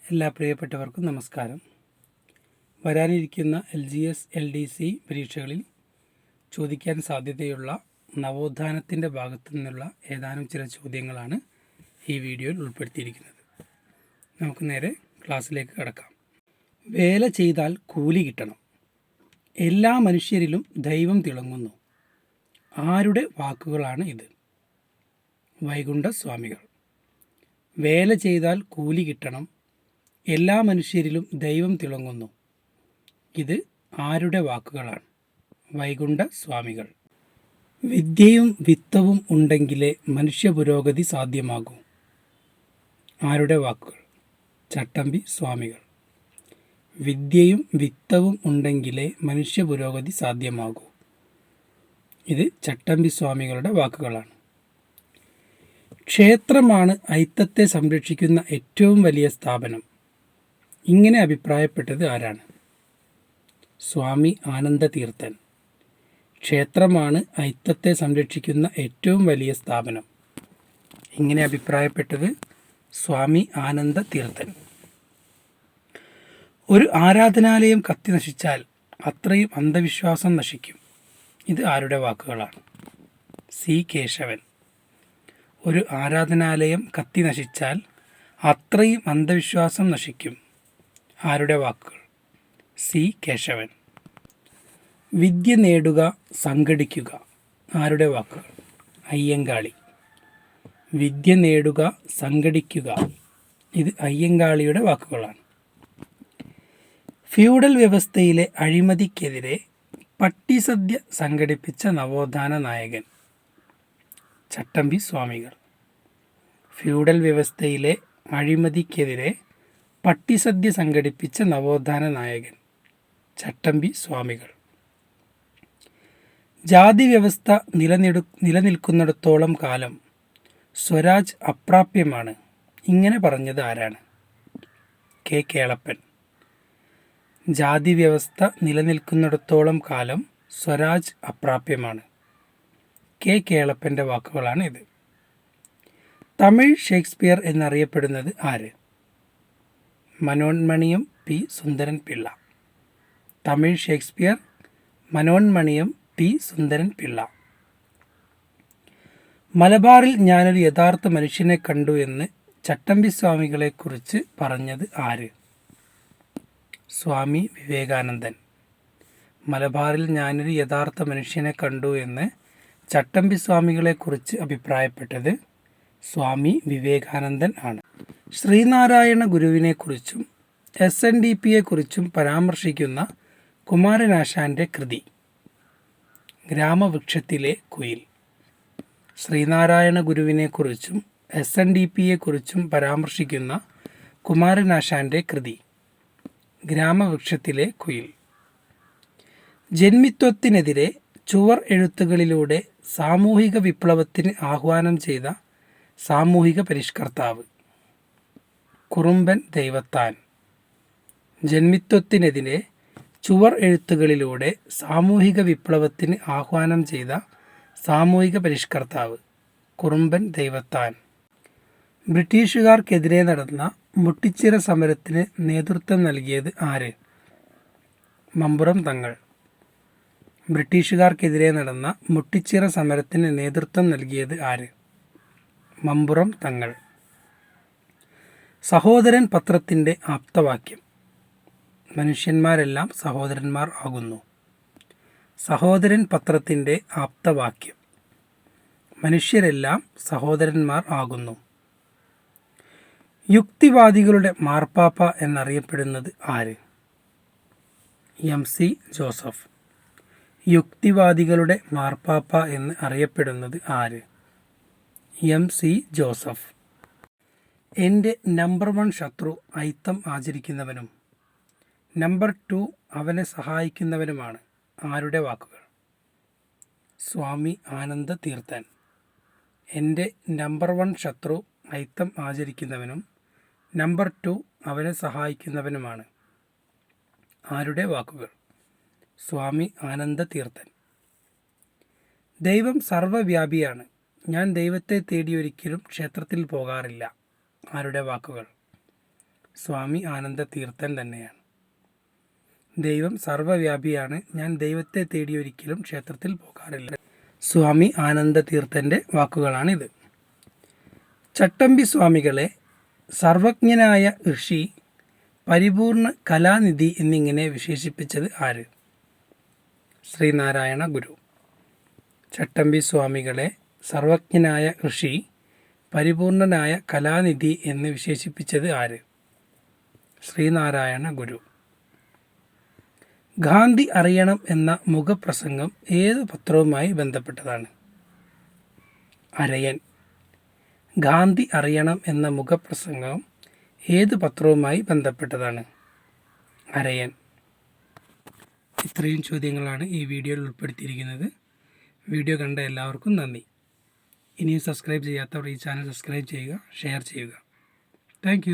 എല്ലാ പ്രിയപ്പെട്ടവർക്കും നമസ്കാരം. വരാനിരിക്കുന്ന LGS LDC പരീക്ഷകളിൽ ചോദിക്കാൻ സാധ്യതയുള്ള നവോത്ഥാനത്തിൻ്റെ ഭാഗത്തു നിന്നുള്ള ഏതാനും ചില ചോദ്യങ്ങളാണ് ഈ വീഡിയോയിൽ ഉൾപ്പെടുത്തിയിരിക്കുന്നത്. നമുക്ക് നേരെ ക്ലാസ്സിലേക്ക് കടക്കാം. വേല ചെയ്താൽ കൂലി കിട്ടണം. എല്ലാ മനുഷ്യരിലും ദൈവം തിളങ്ങുന്നു. ആരുടെ വാക്കുകളാണ് ഇത്? വൈകുണ്ഠ സ്വാമികൾ. വേല ചെയ്താൽ കൂലി കിട്ടണം. എല്ലാ മനുഷ്യരിലും ദൈവം തിളങ്ങുന്നു. ഇത് ആരുടെ വാക്കുകളാണ്? വൈകുണ്ഠ സ്വാമികൾ. വിദ്യയും വിത്തവും ഉണ്ടെങ്കിലേ മനുഷ്യ പുരോഗതി സാധ്യമാകൂ. ആരുടെ വാക്കുകൾ? ചട്ടമ്പി സ്വാമികൾ. വിദ്യയും വിത്തവും ഉണ്ടെങ്കിലേ മനുഷ്യ പുരോഗതി സാധ്യമാകൂ. ഇത് ചട്ടമ്പി സ്വാമികളുടെ വാക്കുകളാണ്. ക്ഷേത്രമാണ് അയിത്തത്തെ സംരക്ഷിക്കുന്ന ഏറ്റവും വലിയ സ്ഥാപനം. ഇങ്ങനെ അഭിപ്രായപ്പെട്ടത് ആരാണ്? സ്വാമി ആനന്ദതീർത്ഥൻ. ക്ഷേത്രമാണ് അയിത്തത്തെ സംരക്ഷിക്കുന്ന ഏറ്റവും വലിയ സ്ഥാപനം. ഇങ്ങനെ അഭിപ്രായപ്പെട്ടത് സ്വാമി ആനന്ദതീർത്ഥൻ. ഒരു ആരാധനാലയം കത്തി നശിച്ചാൽ അത്രയും അന്ധവിശ്വാസം നശിക്കും. ഇത് ആരുടെ വാക്കുകളാണ്? സി കേശവൻ. ഒരു ആരാധനാലയം കത്തി നശിച്ചാൽ അത്രയും അന്ധവിശ്വാസം നശിക്കും. ആരുടെ വാക്കുകൾ? സി കേശവൻ. വിദ്യ നേടുക, സംഘടിക്കുക. ആരുടെ വാക്കുകൾ? അയ്യങ്കാളി. വിദ്യ നേടുക, സംഘടിക്കുക. ഇത് അയ്യങ്കാളിയുടെ വാക്കുകളാണ്. ഫ്യൂഡൽ വ്യവസ്ഥയിലെ അഴിമതിക്കെതിരെ പട്ടിസദ്യ സംഘടിപ്പിച്ച നവോത്ഥാന നായകൻ. ചട്ടമ്പി സ്വാമികൾ. ഫ്യൂഡൽ വ്യവസ്ഥയിലെ അഴിമതിക്കെതിരെ പട്ടിസദ്യ സംഘടിപ്പിച്ച നവോത്ഥാന നായകൻ. ചട്ടമ്പി സ്വാമികൾ. ജാതി വ്യവസ്ഥ നിലനിൽക്കുന്നിടത്തോളം കാലം സ്വരാജ് അപ്രാപ്യമാണ്. ഇങ്ങനെ പറഞ്ഞത് ആരാണ്? കെ കേളപ്പൻ. ജാതി വ്യവസ്ഥ നിലനിൽക്കുന്നിടത്തോളം കാലം സ്വരാജ് അപ്രാപ്യമാണ്. കെ കേളപ്പൻ്റെ വാക്കുകളാണ് ഇത്. തമിഴ് ഷേക്സ്പിയർ എന്നറിയപ്പെടുന്നത് ആര്? മനോന്മണിയം പി സുന്ദരൻ പിള്ള. തമിഴ് ഷേക്സ്പിയർ മനോന്മണിയം പി സുന്ദരൻ പിള്ള. മലബാറിൽ ഞാനൊരു യഥാർത്ഥ മനുഷ്യനെ കണ്ടു എന്ന് ചട്ടമ്പി സ്വാമികളെക്കുറിച്ച് പറഞ്ഞത് ആര്? സ്വാമി വിവേകാനന്ദൻ. മലബാറിൽ ഞാനൊരു യഥാർത്ഥ മനുഷ്യനെ കണ്ടു എന്ന് ചട്ടമ്പി സ്വാമികളെക്കുറിച്ച് അഭിപ്രായപ്പെട്ടത് സ്വാമി വിവേകാനന്ദൻ ആണ്. ശ്രീനാരായണ ഗുരുവിനെക്കുറിച്ചും SNDPയെക്കുറിച്ചും പരാമർശിക്കുന്ന കുമാരനാശാൻ്റെ കൃതി. ഗ്രാമവൃക്ഷത്തിലെ കുയിൽ. ശ്രീനാരായണ ഗുരുവിനെക്കുറിച്ചും SNDPയെക്കുറിച്ചും പരാമർശിക്കുന്ന കുമാരനാശാൻ്റെ കൃതി. ഗ്രാമവൃക്ഷത്തിലെ കുയിൽ. ജന്മിത്വത്തിനെതിരെ ചുവർ എഴുത്തുകളിലൂടെ സാമൂഹിക വിപ്ലവത്തിന് ആഹ്വാനം ചെയ്ത സാമൂഹിക പരിഷ്കർത്താവ്. കുറുമ്പൻ ദൈവത്താൻ. ജന്മിത്വത്തിനെതിരെ ചുവർ എഴുത്തുകളിലൂടെ സാമൂഹിക വിപ്ലവത്തിന് ആഹ്വാനം ചെയ്ത സാമൂഹിക പരിഷ്കർത്താവ്. കുറുമ്പൻ ദൈവത്താൻ. ബ്രിട്ടീഷുകാർക്കെതിരെ നടന്ന മുട്ടിച്ചിറ സമരത്തിന് നേതൃത്വം നൽകിയത് ആര്? മമ്പുറം തങ്ങൾ. ബ്രിട്ടീഷുകാർക്കെതിരെ നടന്ന മുട്ടിച്ചിറ സമരത്തിന് നേതൃത്വം നൽകിയത് ആര്? മമ്പുറം തങ്ങൾ. സഹോദരൻ പത്രത്തിൻ്റെ ആപ്തവാക്യം. മനുഷ്യന്മാരെല്ലാം സഹോദരന്മാർ ആകുന്നു. സഹോദരൻ പത്രത്തിൻ്റെ ആപ്തവാക്യം. മനുഷ്യരെല്ലാം സഹോദരന്മാർ ആകുന്നു. യുക്തിവാദികളുടെ മാർപ്പാപ്പ എന്നറിയപ്പെടുന്നത് ആര്? MC Joseph. യുക്തിവാദികളുടെ മാർപ്പാപ്പ എന്ന് അറിയപ്പെടുന്നത് ആര്? MC Joseph. എൻ്റെ നമ്പർ 1 ശത്രു അയിത്തം ആചരിക്കുന്നവനും നമ്പർ 2 അവനെ സഹായിക്കുന്നവനുമാണ്. ആരുടെ വാക്കുകൾ? സ്വാമി ആനന്ദതീർത്ഥൻ. എൻ്റെ നമ്പർ 1 ശത്രു അയിത്തം ആചരിക്കുന്നവനും നമ്പർ 2 അവനെ സഹായിക്കുന്നവനുമാണ്. ആരുടെ വാക്കുകൾ? സ്വാമി ആനന്ദതീർത്ഥൻ. ദൈവം സർവ്വവ്യാപിയാണ്. ഞാൻ ദൈവത്തെ തേടി ഒരിക്കലും ക്ഷേത്രത്തിൽ പോകാറില്ല. ആരുടെ വാക്കുകൾ? സ്വാമി ആനന്ദ തീർത്ഥൻ തന്നെയാണ്. ദൈവം സർവ്വവ്യാപിയാണ്, ഞാൻ ദൈവത്തെ തേടി ഒരിക്കലും ക്ഷേത്രത്തിൽ പോകാറില്ല. സ്വാമി ആനന്ദ തീർത്ഥൻ്റെ വാക്കുകളാണിത്. ചട്ടമ്പി സ്വാമികളെ സർവജ്ഞനായ ഋഷി, പരിപൂർണ കലാനിധി എന്നിങ്ങനെ വിശേഷിപ്പിച്ചത് ആര്? ശ്രീനാരായണ ഗുരു. ചട്ടമ്പി സ്വാമികളെ സർവജ്ഞനായ ഋഷി, പരിപൂർണനായ കലാനിധി എന്ന് വിശേഷിപ്പിച്ചത് ആര്? ശ്രീനാരായണ ഗുരു. ഗാന്ധി അറിയണം എന്ന മുഖപ്രസംഗം ഏത് പത്രവുമായി ബന്ധപ്പെട്ടതാണ്? അരയൻ. ഗാന്ധി അറിയണം എന്ന മുഖപ്രസംഗം ഏത് പത്രവുമായി ബന്ധപ്പെട്ടതാണ്? അരയൻ. ഇത്രയും ചോദ്യങ്ങളാണ് ഈ വീഡിയോയിൽ ഉൾപ്പെടുത്തിയിരിക്കുന്നത്. വീഡിയോ കണ്ട എല്ലാവർക്കും നന്ദി. ഇനിയും സബ്സ്ക്രൈബ് ചെയ്യാത്തവർ ഈ ചാനൽ സബ്സ്ക്രൈബ് ചെയ്യുക, ഷെയർ ചെയ്യുക. താങ്ക്